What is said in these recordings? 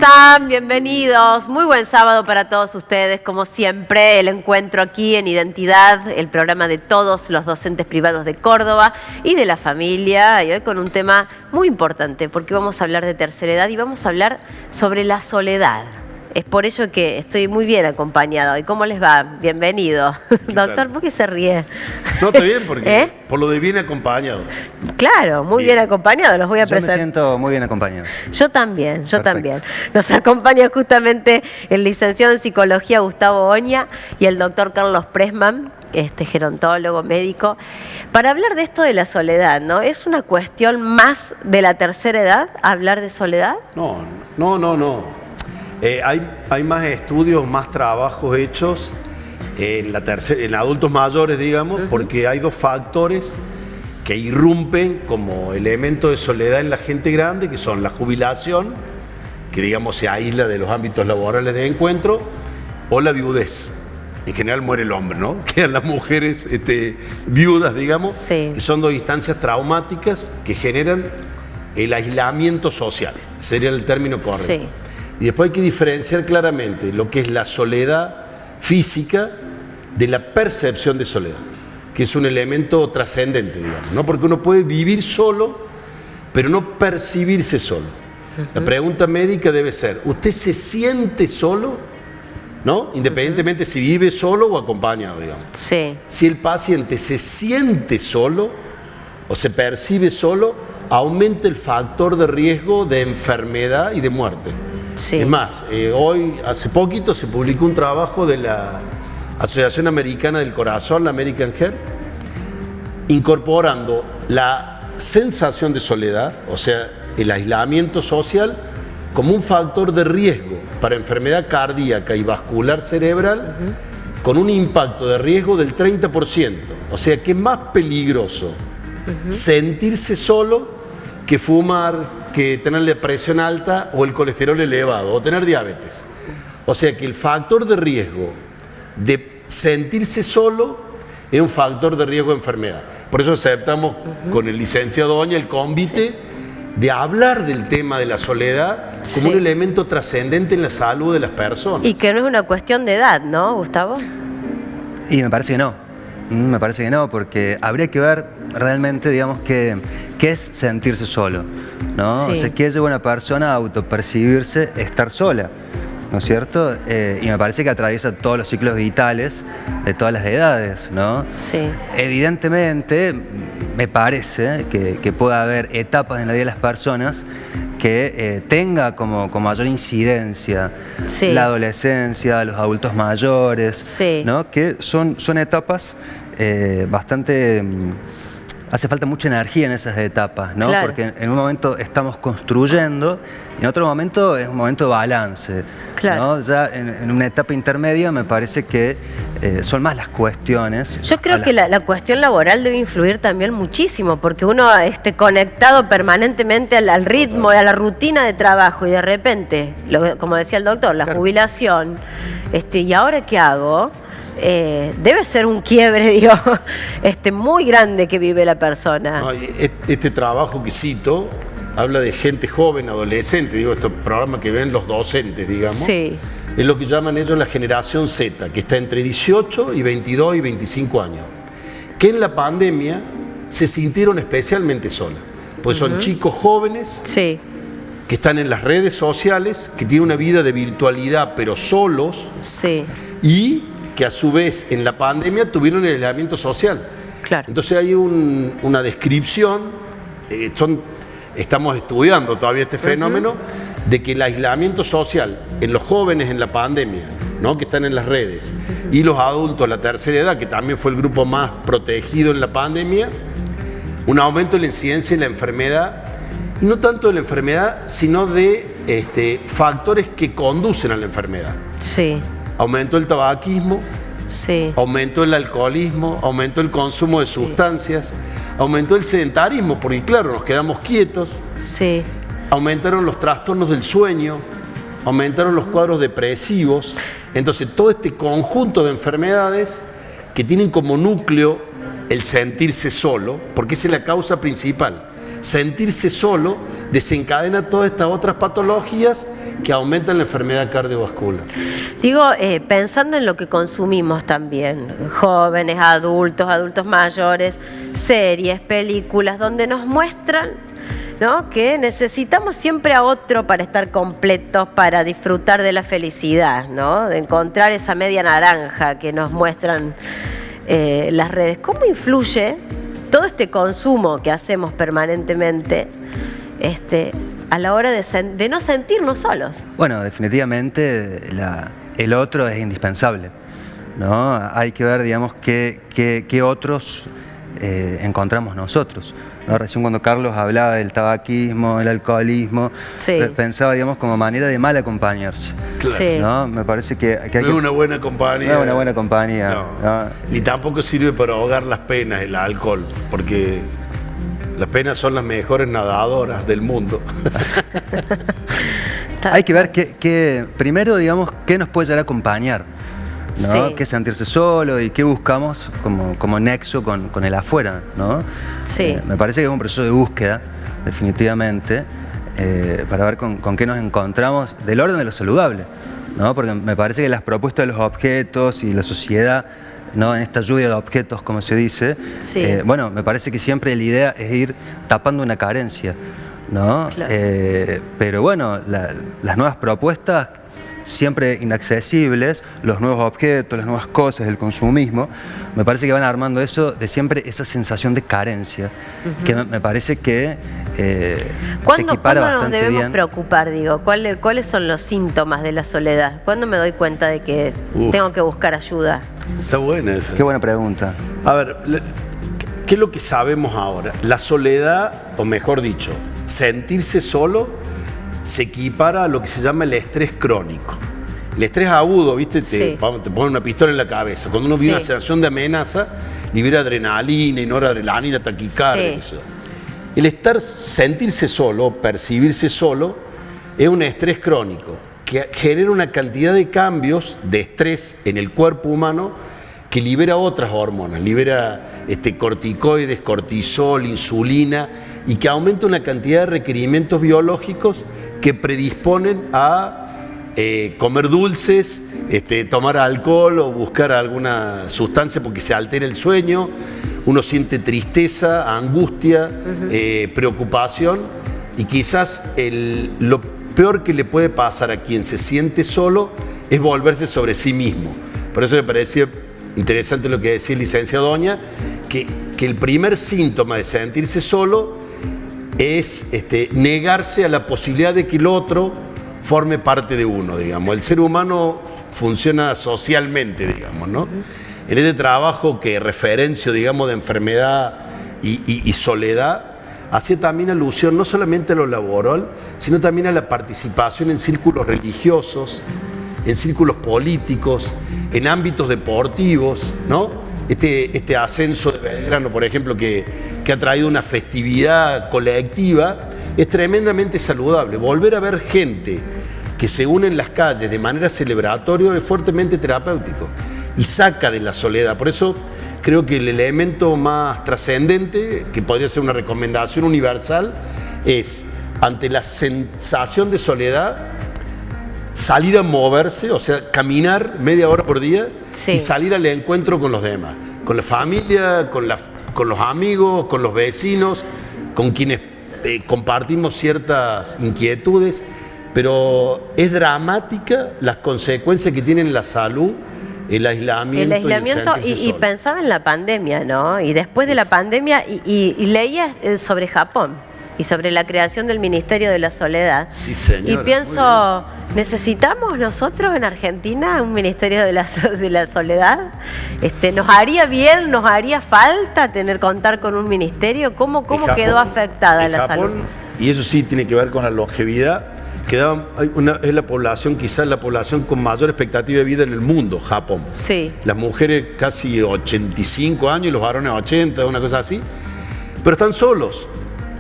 están? Bienvenidos. Muy buen sábado para todos ustedes. Como siempre, el encuentro aquí en Identidad, el programa de todos los docentes privados de Córdoba y de la familia. Y hoy con un tema muy importante, porque vamos a hablar de tercera edad y vamos a hablar sobre la soledad. Es por ello que estoy muy bien acompañado. ¿Y cómo les va? Bienvenido. Doctor, ¿por qué se ríe? No, está bien, porque por lo de bien acompañado. Claro, muy bien acompañado. Los voy a presentar. Yo me siento muy bien acompañado. Yo también, Perfecto. también. Nos acompaña justamente el licenciado en Psicología Gustavo Oña y el doctor Carlos Pressman, gerontólogo, médico, para hablar de esto de la soledad, ¿no? ¿Es una cuestión más de la tercera edad hablar de soledad? No. Hay más estudios, más trabajos hechos en adultos mayores, digamos, porque hay dos factores que irrumpen como elemento de soledad en la gente grande, que son la jubilación, que digamos se aísla de los ámbitos laborales de encuentro, o la viudez. En general muere el hombre, ¿no? Quedan las mujeres viudas, digamos, sí, que son dos instancias traumáticas que generan el aislamiento social, sería el término correcto. Sí. Y después hay que diferenciar claramente lo que es la soledad física de la percepción de soledad, que es un elemento trascendente, digamos, ¿no? Porque uno puede vivir solo, pero no percibirse solo. La pregunta médica debe ser, ¿usted se siente solo? ¿No? Independientemente si vive solo o acompañado, digamos. Sí. Si el paciente se siente solo o se percibe solo, aumenta el factor de riesgo de enfermedad y de muerte. Sí. Es más, hace poquito se publicó un trabajo de la Asociación Americana del Corazón, la American Heart, incorporando la sensación de soledad, o sea, el aislamiento social, como un factor de riesgo para enfermedad cardíaca y vascular cerebral, con un impacto de riesgo del 30%. O sea, que es más peligroso sentirse solo que fumar, que tener la presión alta o el colesterol elevado o tener diabetes. O sea que el factor de riesgo de sentirse solo es un factor de riesgo de enfermedad. Por eso aceptamos con el licenciado Oña el convite de hablar del tema de la soledad como un elemento trascendente en la salud de las personas. Y que no es una cuestión de edad, ¿no, Gustavo? Y me parece que no. Me parece que no, porque habría que ver realmente, digamos, qué es sentirse solo, ¿no? Sí. O sea, qué lleva a una persona a autopercibirse estar sola, ¿no es cierto? Y me parece que atraviesa todos los ciclos vitales de todas las edades, ¿no? Sí. Evidentemente, me parece que puede haber etapas en la vida de las personas que tenga como mayor incidencia la adolescencia, los adultos mayores, ¿no? Que son etapas bastante... hace falta mucha energía en esas etapas, ¿no? Claro. Porque en un momento estamos construyendo y en otro momento es un momento de balance. Claro. ¿No? Ya en una etapa intermedia me parece que son más las cuestiones. Yo creo que la cuestión laboral debe influir también muchísimo, porque uno conectado permanentemente al ritmo y a la rutina de trabajo y de repente, como decía el doctor, la jubilación, ¿y ahora qué hago? Debe ser un quiebre, digo, muy grande que vive la persona. No, este trabajo que cito habla de gente joven, adolescente, digo, estos programas que ven los docentes, digamos. Sí. Es lo que llaman ellos la generación Z, que está entre 18 y 22 y 25 años, que en la pandemia se sintieron especialmente solas, pues son chicos jóvenes que están en las redes sociales, que tienen una vida de virtualidad, pero solos, y que a su vez en la pandemia tuvieron el aislamiento social. Claro. Entonces hay una descripción, estamos estudiando todavía este fenómeno, de que el aislamiento social en los jóvenes en la pandemia, ¿no? Que están en las redes, y los adultos, la tercera edad, que también fue el grupo más protegido en la pandemia, un aumento de la incidencia en la enfermedad, no tanto de la enfermedad, sino de factores que conducen a la enfermedad. Sí. Aumentó el tabaquismo, aumentó el alcoholismo, aumentó el consumo de sustancias, aumentó el sedentarismo, porque claro, nos quedamos quietos, aumentaron los trastornos del sueño, aumentaron los cuadros depresivos. Entonces todo este conjunto de enfermedades que tienen como núcleo el sentirse solo, porque esa es la causa principal. Sentirse solo desencadena todas estas otras patologías que aumentan la enfermedad cardiovascular. Digo, pensando en lo que consumimos también, jóvenes, adultos mayores, series, películas, donde nos muestran, ¿no?, que necesitamos siempre a otro para estar completos, para disfrutar de la felicidad, ¿no?, de encontrar esa media naranja que nos muestran las redes. ¿Cómo influye todo este consumo que hacemos permanentemente a la hora de no sentirnos solos? Bueno, definitivamente el otro es indispensable, ¿no? Hay que ver, digamos, qué otros encontramos nosotros, ¿no? Recién cuando Carlos hablaba del tabaquismo, el alcoholismo, sí, pensaba, digamos, como manera de mal acompañarse. Claro. Sí. ¿No? Me parece que hay no es una buena compañía. No es una buena compañía. No. ¿No? Ni tampoco sirve para ahogar las penas el alcohol, porque las penas son las mejores nadadoras del mundo. Hay que ver primero, digamos, qué nos puede llegar a acompañar, ¿no? Sí. Qué sentirse solo y qué buscamos como nexo con el afuera, ¿no? Sí. Me parece que es un proceso de búsqueda, definitivamente, para ver con qué nos encontramos del orden de lo saludable, ¿no? Porque me parece que las propuestas de los objetos y la sociedad, ¿no?, en esta lluvia de objetos, como se dice, sí, bueno, me parece que siempre la idea es ir tapando una carencia, ¿no? Claro. Pero bueno, las nuevas propuestas, siempre inaccesibles, los nuevos objetos, las nuevas cosas, el consumismo, me parece que van armando eso de siempre esa sensación de carencia, que me parece que se equipara ¿Cuándo nos bastante debemos bien. preocupar? Digo, ¿cuáles son los síntomas de la soledad? ¿Cuándo me doy cuenta de que tengo que buscar ayuda? Está buena esa. Qué buena pregunta. A ver, ¿qué es lo que sabemos ahora? La soledad, o mejor dicho, sentirse solo, se equipara a lo que se llama el estrés crónico. El estrés agudo, ¿viste? Sí. Te ponen una pistola en la cabeza. Cuando uno vive Sí. una sensación de amenaza, libera adrenalina y noradrenalina, taquicardia. Sí. Eso. El sentirse solo, percibirse solo, es un estrés crónico que genera una cantidad de cambios de estrés en el cuerpo humano que libera otras hormonas, libera corticoides, cortisol, insulina, y que aumenta una cantidad de requerimientos biológicos que predisponen a comer dulces, tomar alcohol o buscar alguna sustancia porque se altera el sueño. Uno siente tristeza, angustia, preocupación, y quizás lo peor que le puede pasar a quien se siente solo es volverse sobre sí mismo. Por eso me parecía interesante lo que decía el licenciado Oña, que el primer síntoma de sentirse solo es negarse a la posibilidad de que el otro forme parte de uno, digamos. El ser humano funciona socialmente, digamos, ¿no? En este trabajo que referencio, digamos, de enfermedad y soledad, hacía también alusión no solamente a lo laboral, sino también a la participación en círculos religiosos, en círculos políticos, en ámbitos deportivos, ¿no? Este ascenso de Belgrano, por ejemplo, que ha traído una festividad colectiva, es tremendamente saludable. Volver a ver gente que se une en las calles de manera celebratoria es fuertemente terapéutico y saca de la soledad. Por eso creo que el elemento más trascendente, que podría ser una recomendación universal, es, ante la sensación de soledad, salir a moverse, o sea, caminar media hora por día, sí, y salir al encuentro con los demás, con la familia, con los amigos, con los vecinos, con quienes compartimos ciertas inquietudes, pero es dramática las consecuencias que tiene en la salud el aislamiento, y pensaba en la pandemia, ¿no? Y después de la pandemia, y leía sobre Japón y sobre la creación del Ministerio de la Soledad. Sí, señora, y pienso, ¿necesitamos nosotros en Argentina un Ministerio de la Soledad? ¿Nos haría bien, nos haría falta contar con un ministerio? ¿Cómo quedó afectada la salud? Y eso sí tiene que ver con la longevidad. Es la población, quizás la población con mayor expectativa de vida en el mundo, Japón. Sí. Las mujeres casi 85 años y los varones 80, una cosa así. Pero están solos.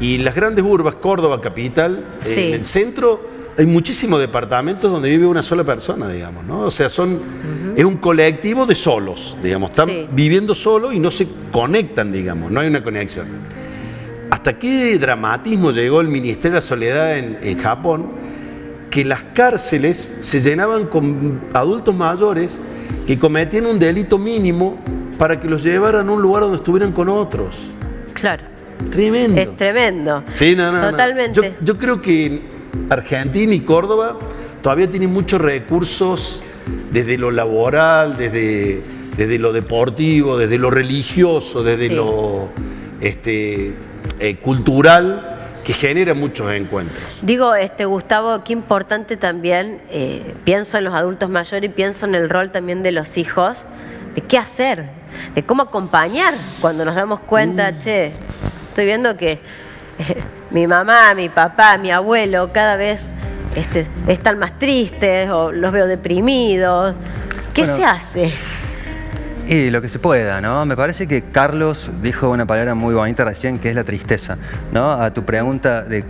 Y las grandes urbes, Córdoba, capital, sí, en el centro hay muchísimos departamentos donde vive una sola persona, digamos, ¿no? O sea, es un colectivo de solos, digamos. Están sí, viviendo solos y no se conectan, digamos, no hay una conexión. ¿Hasta qué dramatismo llegó el Ministerio de la Soledad en Japón? que las cárceles se llenaban con adultos mayores que cometían un delito mínimo para que los llevaran a un lugar donde estuvieran con otros. Claro. Tremendo. Es tremendo. Sí, Totalmente. Yo creo que Argentina y Córdoba todavía tienen muchos recursos desde lo laboral, desde lo deportivo, desde lo religioso, desde lo cultural, que genera muchos encuentros. Digo, Gustavo, qué importante también, pienso en los adultos mayores y pienso en el rol también de los hijos, de qué hacer, de cómo acompañar cuando nos damos cuenta, che, estoy viendo que mi mamá, mi papá, mi abuelo cada vez están más tristes o los veo deprimidos. ¿Qué se hace? Y lo que se pueda, ¿no? Me parece que Carlos dijo una palabra muy bonita recién, que es la tristeza, ¿no? A tu pregunta de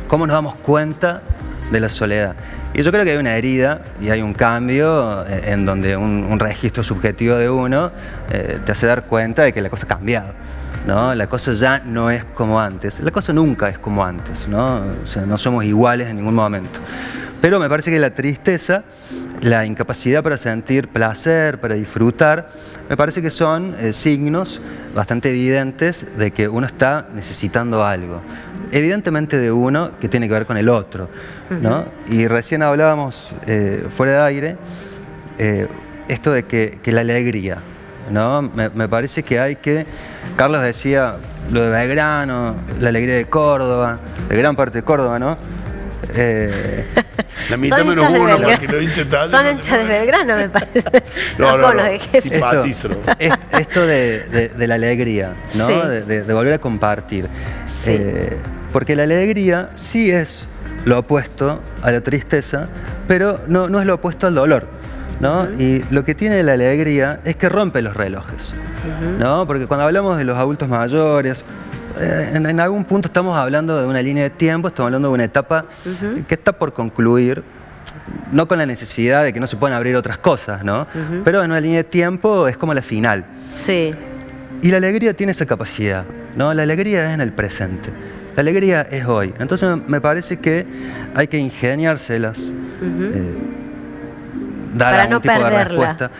cómo nos damos cuenta de la soledad. Y yo creo que hay una herida y hay un cambio en donde un registro subjetivo de uno te hace dar cuenta de que la cosa ha cambiado, ¿no? La cosa ya no es como antes. La cosa nunca es como antes, ¿no? O sea, no somos iguales en ningún momento. Pero me parece que la tristeza, la incapacidad para sentir placer, para disfrutar, me parece que son signos bastante evidentes de que uno está necesitando algo. Evidentemente de uno que tiene que ver con el otro, ¿no? Y recién hablábamos fuera de aire esto de que la alegría, ¿no? Me parece que hay que... Carlos decía lo de Belgrano, la alegría de Córdoba, de gran parte de Córdoba, ¿no? La mitad menos uno, porque lo hincha tal. Son hinchas de Belgrano, me parece. No, simpatizo. Esto de la alegría, ¿no? Sí. De volver a compartir. Sí. Porque la alegría sí es lo opuesto a la tristeza, pero no es lo opuesto al dolor, ¿no? Y lo que tiene la alegría es que rompe los relojes, ¿no? Porque cuando hablamos de los adultos mayores, en algún punto estamos hablando de una línea de tiempo, estamos hablando de una etapa que está por concluir, no con la necesidad de que no se puedan abrir otras cosas, ¿no? Pero en una línea de tiempo es como la final. Sí. Y la alegría tiene esa capacidad, ¿no? La alegría es en el presente. La alegría es hoy. Entonces me parece que hay que ingeniárselas, dar para algún no tipo de perderla. respuesta,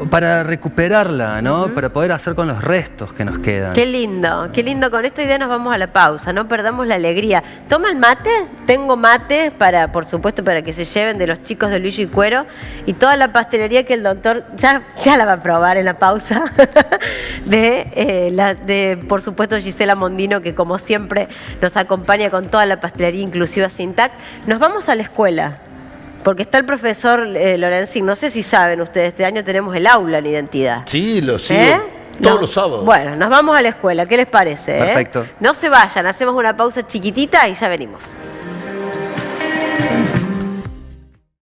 para recuperarla, ¿no? Para poder hacer con los restos que nos quedan. Qué lindo, qué lindo. Con esta idea nos vamos a la pausa, no perdamos la alegría. ¿Toman mate? Tengo mate para, por supuesto, para que se lleven de los chicos de Luigi Cuero y toda la pastelería que el doctor ya la va a probar en la pausa de por supuesto, Gisela Mondino, que como siempre nos acompaña con toda la pastelería inclusiva Sintac. Nos vamos a la escuela. Porque está el profesor Lorenzín, no sé si saben ustedes, este año tenemos el aula en identidad. Sí, lo sigo todos los sábados. Bueno, nos vamos a la escuela, ¿qué les parece? Perfecto. No se vayan, hacemos una pausa chiquitita y ya venimos.